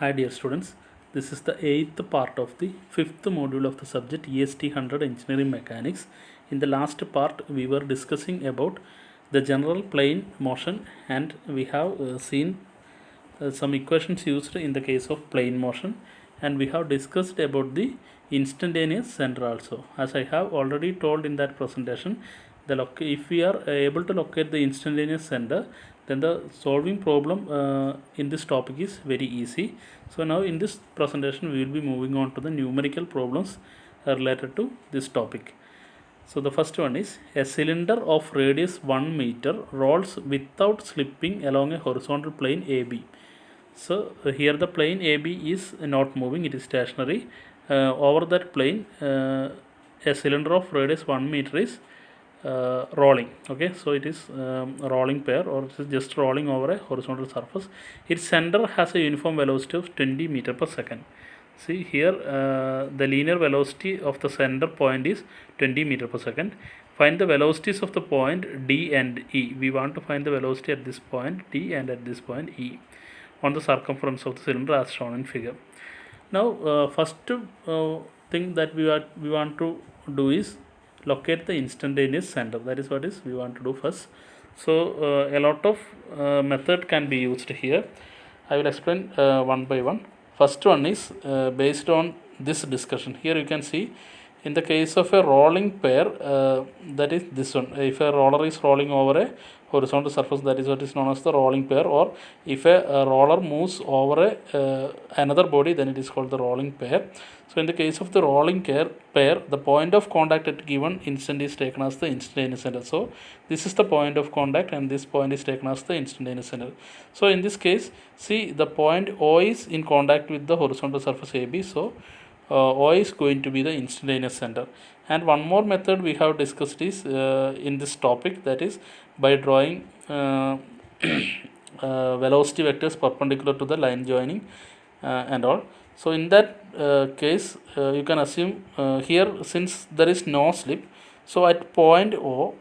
Hi dear students, this is the 8th part of the 5th module of the subject EST 100 Engineering Mechanics. In the last part we were discussing about the general plane motion, and we have seen some equations used in the case of plane motion, and we have discussed about the instantaneous center also. As I have already told in that presentation, if we are able to locate the instantaneous center, then the solving problem in this topic is very easy. So now in this presentation we will be moving on to the numerical problems related to this topic. So the first one is, a cylinder of radius 1 meter rolls without slipping along a horizontal plane AB. So here the plane AB is not moving, it is stationary. Over that plane a cylinder of radius 1 meter is rolling. Okay, so it is rolling pair, or it is just rolling over a horizontal surface. Its center has a uniform velocity of 20 meter per second. See here the linear velocity of the center point is 20 meter per second. Find the velocities of the point D and E. We want to find the velocity at this point D and at this point E on the circumference of the cylinder as shown in figure. Now first thing that we want to do is locate the instantaneous center. That is what is we want to do first. So a lot of method can be used here. I will explain one by one. First one is based on this discussion. Here you can see, in the case of a rolling pair, that is this one. If a roller is rolling over a horizontal surface, that is what is known as the rolling pair. Or if a roller moves over another body, then it is called the rolling pair. So in the case of the rolling pair, the point of contact at given instant is taken as the instantaneous center. So this is the point of contact, and this point is taken as the instantaneous center. So in this case, see, the point O is in contact with the horizontal surface AB. So O is going to be the instantaneous center. And one more method we have discussed is in this topic, that is by drawing velocity vectors perpendicular to the line joining and all. So in that case you can assume here, since there is no slip, so at point O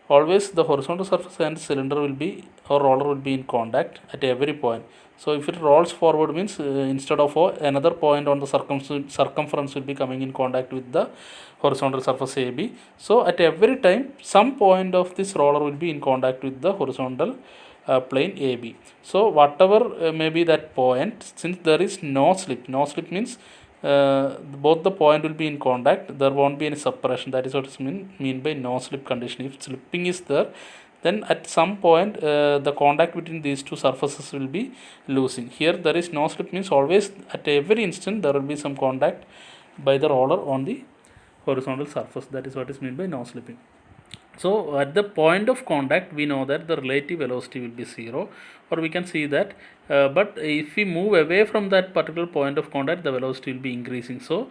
always the horizontal surface and cylinder will be, or roller will be in contact at every point. So if it rolls forward, means instead of O, another point on the circumference will be coming in contact with the horizontal surface AB. So at every time some point of this roller will be in contact with the horizontal plane AB. So whatever may be that point, since there is no slip means both the point will be in contact, there won't be any separation. That is what is mean by no slip condition. If slipping is there, then at some point the contact between these two surfaces will be losing. Here there is no slip means always at every instant there will be some contact by the roller on the horizontal surface. That is what is meant by no slipping. So at the point of contact we know that the relative velocity will be 0, or we can see that but if we move away from that particular point of contact, the velocity will be increasing. So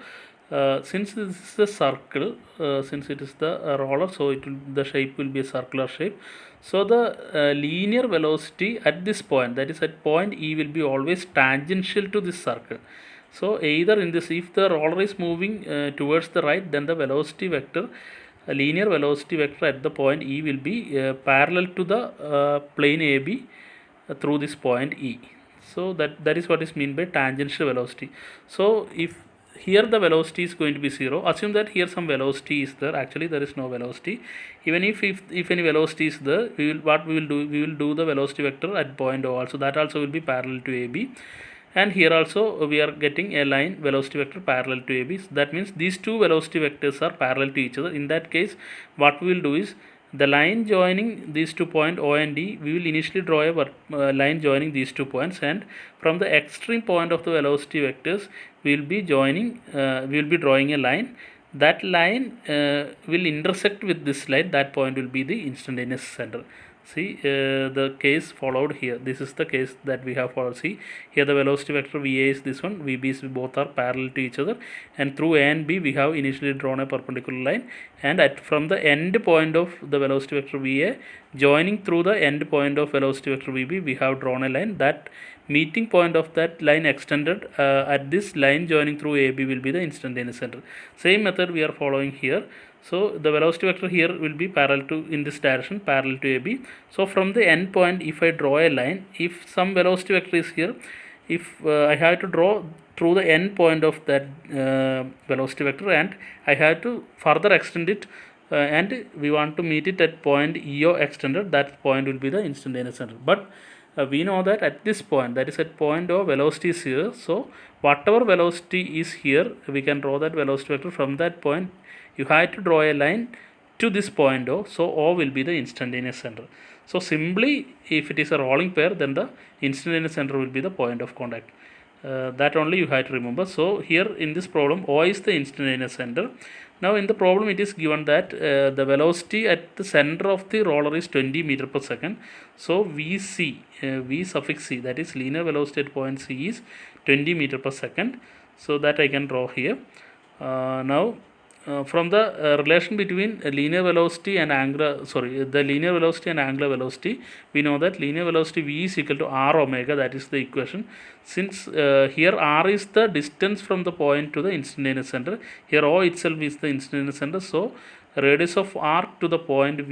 since this is a circle, since it is the roller, so the shape will be a circular shape. So the linear velocity at this point, that is at point E, will be always tangential to this circle. So either in this, if the roller is moving towards the right, then the velocity vector, a linear velocity vector at the point E, will be parallel to the plane AB through this point E. So that is what is meant by tangential velocity. So if here the velocity is going to be 0, assume that here some velocity is there. Actually there is no velocity. Even if any velocity is there, we will do the velocity vector at point O also. That also will be parallel to AB. And here also we are getting a line velocity vector parallel to AB. That means these two velocity vectors are parallel to each other. In that case, what we will do is, the line joining these 2 points O and D, we will initially draw a line joining these 2 points, and from the extreme point of the velocity vectors we will be drawing a line. That line will intersect with this line. That point will be the instantaneous center. See the case followed here. This is the case that we have followed. See here the velocity vector VA is this one, VB is, both are parallel to each other, and through A and B we have initially drawn a perpendicular line, and from the end point of the velocity vector VA joining through the end point of velocity vector VB, we have drawn a line. That meeting point of that line extended at this line joining through AB will be the instantaneous center. Same method we are following here. So the velocity vector here will be parallel to, in this direction, parallel to AB. So from the end point, if I draw a line, if some velocity vector is here, if I have to draw through the end point of that velocity vector, and I have to further extend it, and we want to meet it at point EO extended, that point will be the instantaneous center. But we know that at this point, that is at point O, velocity is here. So whatever velocity is here, we can draw that velocity vector from that point. You have to draw a line to this point O, so O will be the instantaneous center. So simply, if it is a rolling pair, then the instantaneous center will be the point of contact. That only you have to remember. So here in this problem, O is the instantaneous center. Now in the problem, it is given that the velocity at the center of the roller is 20 meter per second. So VC, V suffix C, that is linear velocity at point C, is 20 meter per second. So that I can draw here. Now from the relation between linear velocity and angular, the linear velocity and angular velocity, we know that linear velocity V is equal to R omega, that is the equation. Since here R is the distance from the point to the instantaneous center, here O itself is the instantaneous center, so radius of R to the point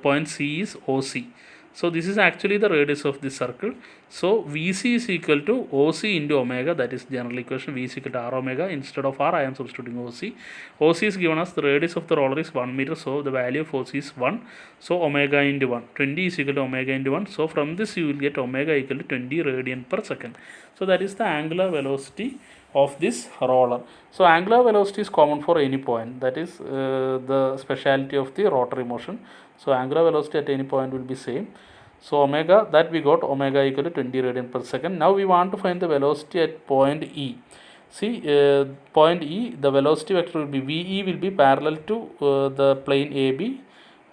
point C is OC. So this is actually the radius of this circle. So VC is equal to OC into omega, that is general equation. V is equal to R omega. Instead of R, I am substituting OC. OC is given as the radius of the roller is 1 meter, so the value of OC is 1. So omega into 1. 20 is equal to omega into 1. So from this you will get omega equal to 20 radian per second. So that is the angular velocity of this roller. So angular velocity is common for any point. That is the speciality of the rotary motion. So angular velocity at any point will be same. So omega, that we got omega equal to 20 radian per second. Now we want to find the velocity at point E. See, point E, the velocity vector will be VE will be parallel to the plane AB,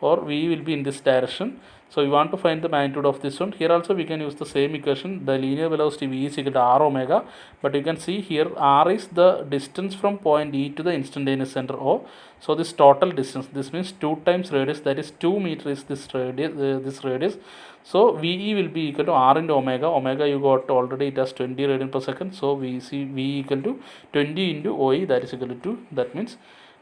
or VE will be in this direction. So we want to find the magnitude of this one. Here also we can use the same equation. The linear velocity V is equal to R omega. But you can see here R is the distance from point E to the instantaneous center O. So this total distance, this means 2 times radius, that is 2 meter is this radius. So VE will be equal to R into omega. Omega you got already, it has 20 radian per second. So we see V equal to 20 into OE, that is equal to 2. That means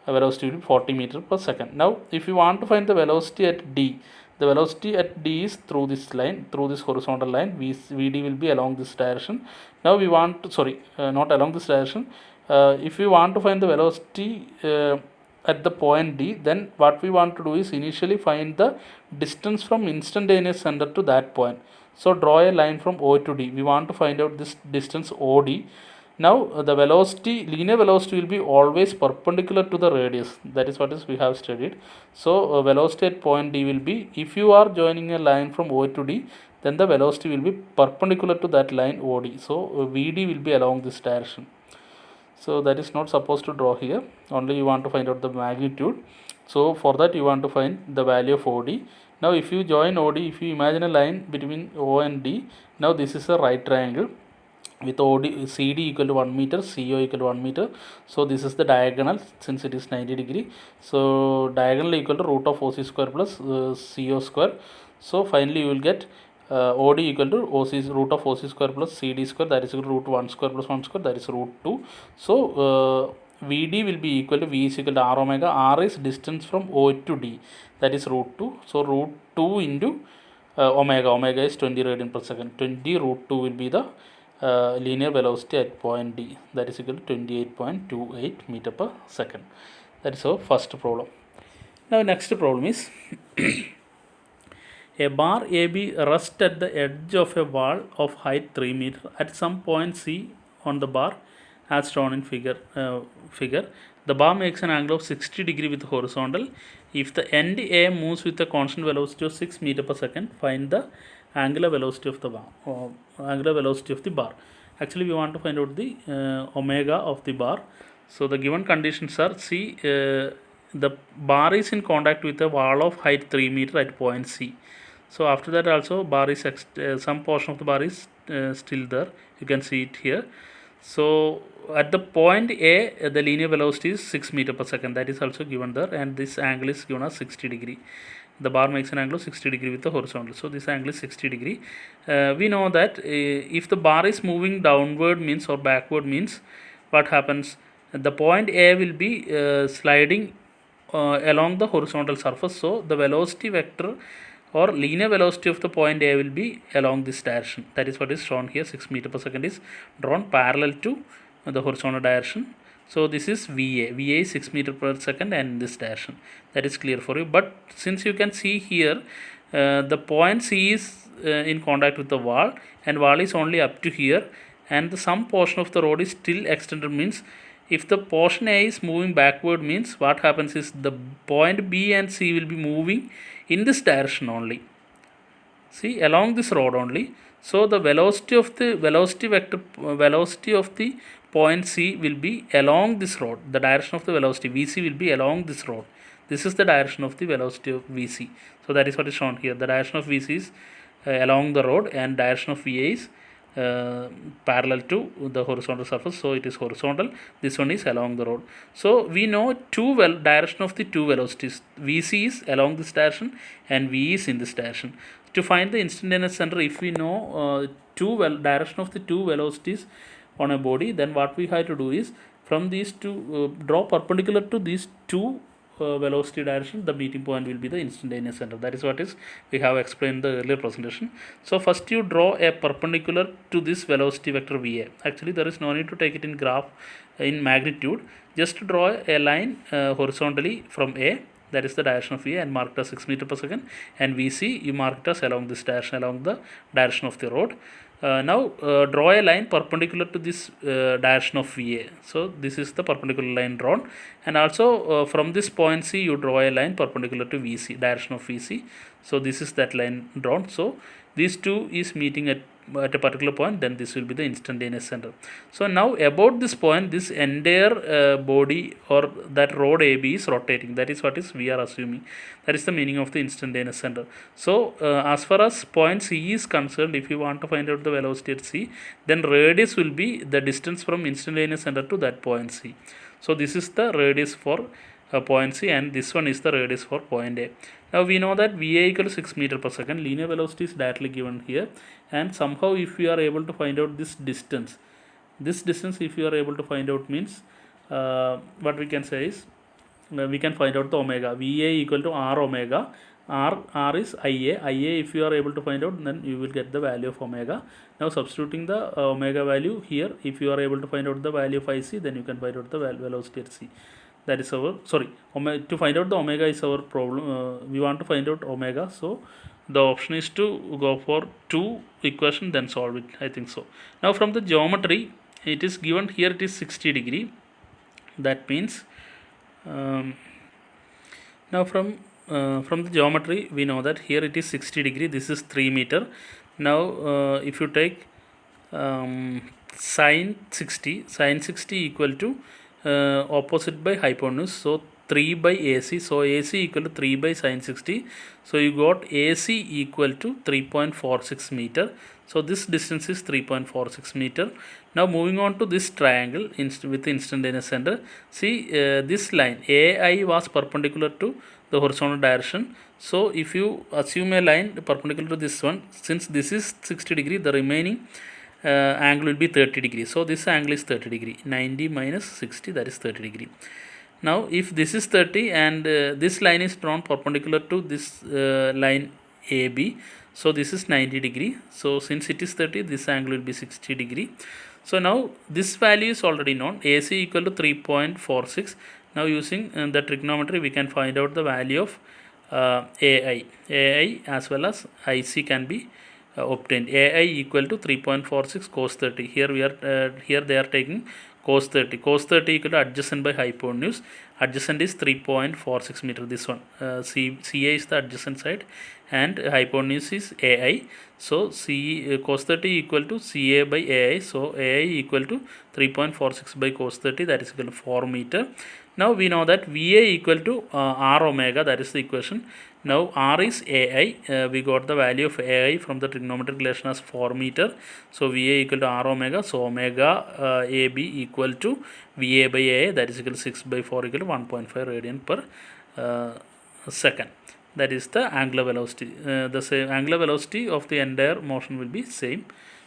velocity will be 40 meter per second. Now if you want to find the velocity at D, the velocity at D is through this line, through this horizontal line. VD will be along this direction. Now we want to, not along this direction. If we want to find the velocity at the point D, then what we want to do is initially find the distance from instantaneous center to that point. So draw a line from O to D. We want to find out this distance OD. Now the velocity, linear velocity will be always perpendicular to the radius. That is what we have studied. So velocity at point D will be, if you are joining a line from O to D, then the velocity will be perpendicular to that line OD. So VD will be along this direction. So that is not supposed to draw here. Only you want to find out the magnitude. So for that you want to find the value of OD. Now if you join OD, if you imagine a line between O and D, now this is a right triangle with OD, CD equal to 1 meter, CO equal to 1 meter. So this is the diagonal, since it is 90 degree. So diagonal equal to root of OC square plus CO square. So finally you will get OD equal to root of OC square plus CD square, that is equal to root 1 square plus 1 square, that is root 2. So VD will be equal to V is equal to R omega. R is distance from O to D, that is root 2. So root 2 into omega. Omega is 20 radian per second. 20 root 2 will be the linear velocity at point D, that is equal to 28.28 meter per second. That is our first problem. Now next problem is a bar AB rests at the edge of a wall of height 3 meter at some point C on the bar as shown in figure. The bar makes an angle of 60 degree with horizontal. If the end A moves with a constant velocity of 6 meter per second, find the angular velocity of the bar, or angular velocity of the bar. Actually we want to find out the omega of the bar. So the given conditions are, see, the bar is in contact with a wall of height 3 meter at point C. So after that also bar is some portion of the bar is still there. You can see it here. So at the point A, the linear velocity is 6 meter per second. That is also given there, and this angle is given as 60 degree. The bar makes an angle of 60 degree with the horizontal. So this angle is 60 degree. We know that if the bar is moving downward means, or backward means, what happens? The point A will be sliding along the horizontal surface. So the velocity vector or linear velocity of the point A will be along this direction. That is what is shown here. 6 meter per second is drawn parallel to the horizontal direction. So this is VA. VA is 6 meter per second and in this direction. That is clear for you. But since you can see here, the point C is in contact with the wall, and wall is only up to here, and some portion of the road is still extended, means if the portion A is moving backward, means what happens is the point B and C will be moving in this direction only. See, along this road only. So the velocity of the velocity of the point C will be along this road. The direction of the velocity VC will be along this road. This is the direction of the velocity of VC. So that is what is shown here. The direction of VC is along the road, and direction of VA is parallel to the horizontal surface, so it is horizontal. This one is along the road. So we know direction of the two velocities. VC is along this direction and V is in this direction. To find the instantaneous center, if we know direction of the two velocities on a body, then what we have to do is from these two draw perpendicular to these two velocity direction, the meeting point will be the instantaneous center. That is what is we have explained in the earlier presentation. So first you draw a perpendicular to this velocity vector VA. Actually there is no need to take it in graph in magnitude. Just draw a line horizontally from A, that is the direction of VA, and mark it as 6 meter per second, and VC you mark it as along this direction, along the direction of the road. Now draw a line perpendicular to this direction of VA. So this is the perpendicular line drawn, and also from this point C you draw a line perpendicular to VC, direction of VC. So this is that line drawn. So these two is meeting at a particular point, then this will be the instantaneous center. So now about this point, this entire body or that road AB is rotating. That is what is we are assuming. That is the meaning of the instantaneous center. So as far as point C is concerned, if you want to find out the velocity at C, then radius will be the distance from instantaneous center to that point C. So this is the radius for point C, and this one is the radius for point A. Now we know that VA equals 6 meter per second. Linear velocity is directly given here, and somehow if we are able to find out this distance if you are able to find out, means what we can say is we can find out the omega. VA equal to R omega. R is IA. If you are able to find out, then you will get the value of omega. Now substituting the omega value here, if you are able to find out the value of IC, then you can find out the velocity at C. That is our, to find out the omega is our problem. We want to find out omega, so the option is to go for 2 equation, then solve it, I think so. Now from the geometry, it is given here, it is 60 degree. That means now from the geometry we know that here it is 60 degree, this is 3 meter. Now if you take sine 60 equal to opposite by hypotenuse, so 3 by AC. So AC equal to 3 by sine 60. So you got AC equal to 3.46 meter. So this distance is 3.46 meter. Now moving on to this triangle with instantaneous center. See this line AI was perpendicular to the horizontal direction. So if you assume a line perpendicular to this one, since this is 60 degree, the remaining angle will be 30 degree. So this angle is 30 degree. 90 minus 60, that is 30 degree. Now if this is 30 and this line is drawn perpendicular to this line AB, so this is 90 degree. So since it is 30, this angle will be 60 degree. So now this value is already known, AC equal to 3.46. Now using the trigonometry, we can find out the value of AI as well as IC can be obtained. AI equal to 3.46 cos 30. Here we are here they are taking cos 30. Cos 30 equal to adjacent by hypotenuse. Adjacent is 3.46 meter. This one CA is the adjacent side and hypotenuse is AI. So cos 30 equal to CA by AI. So AI equal to 3.46 by cos 30, that is equal to 4 meter. Now we know that VA equal to R omega, that is the equation. Now R is AI. We got the value of AI from the trigonometric relation as 4 meter. So VA equal to R omega. So omega AB equal to VA by AI, that is equal to 6 by 4 equal to 1.5 radian per second. That is the angular velocity. The same angular velocity of the entire motion will be same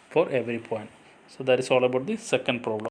for every point. So that is all about the second problem.